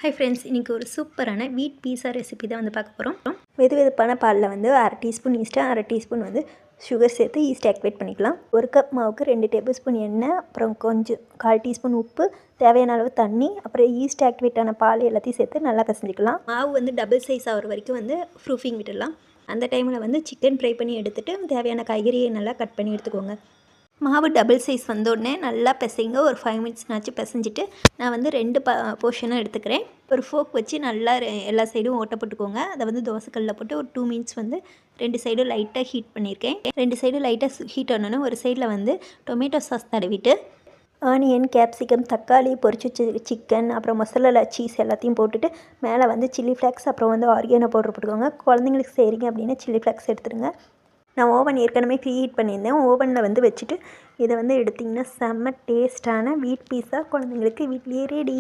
Hi friends, இன்றைக்கி ஒரு சூப்பரான வீட் பீஸா ரெசிபி தான் வந்து பார்க்க போகிறோம். வெதுவெதுப்பான பாலில் வந்து 1/2 டீஸ்பூன் ஈஸ்ட்டு, 1/2 டீஸ்பூன் வந்து சுகர் சேர்த்து ஈஸ்ட் ஆக்டிவேட் பண்ணிக்கலாம். 1 கப் மாவுக்கு 2 டேபிள் ஸ்பூன் எண்ணெய், அப்புறம் கொஞ்சம் 1/4 டீஸ்பூன் உப்பு, தேவையான அளவு தண்ணி, அப்புறம் ஈஸ்ட் ஆக்டிவேட் ஆன பால் எல்லாத்தையும் சேர்த்து நல்லா கசஞ்சிக்கலாம். மாவு வந்து டபுள் சைஸ் ஆகிற வரைக்கும் வந்து ப்ரூஃபிங் விட்டுடலாம். அந்த டைமில் வந்து சிக்கன் ஃப்ரை பண்ணி எடுத்துகிட்டு தேவையான காய்கறியை நல்லா கட் பண்ணி எடுத்துக்கோங்க. மாவு டபுள் சைஸ் வந்தோடனே நல்லா பிசைங்க. ஒரு 5 மினிட்ஸ்னாச்சும் பிசைஞ்சிட்டு நான் வந்து 2 போர்ஷனாக எடுத்துக்கிறேன். ஒரு ஃபோக் வச்சு நல்லா எல்லா சைடும் ஓட்ட போட்டுக்கோங்க. அதை வந்து தோசைக்கல்லில் போட்டு ஒரு 2 மினிட்ஸ் வந்து 2 சைடும் லைட்டாக ஹீட் பண்ணியிருக்கேன். 2 சைடும் லைட்டாக ஹீட் ஆனோன்னு ஒரு சைடில் வந்து டொமேட்டோ சாஸ் தடவிட்டு ஆனியன், கேப்சிகம், தக்காளி, பொரிச்சு வச்ச சிக்கன், அப்புறம் மசாலா சீஸ் எல்லாத்தையும் போட்டுட்டு மேலே வந்து சில்லி ஃப்ளேக்ஸ், அப்புறம் வந்து ஆர்கானோ பவுடர் போட்டுக்கோங்க. குழந்தைங்களுக்கு செய்கிறீங்க அப்படின்னா சில்லி ஃப்ளேக்ஸ் எடுத்துடுங்க. நான் ஓவன் ஏற்கனவே ப்ரீ ஹீட் பண்ணியிருந்தேன். ஓவனில் வந்து வச்சுட்டு இதை வந்து எடுத்திங்கன்னா செம்ம டேஸ்ட்டான வீட் பீஸா குழந்தைங்களுக்கு வீட்லேயே ரெடி.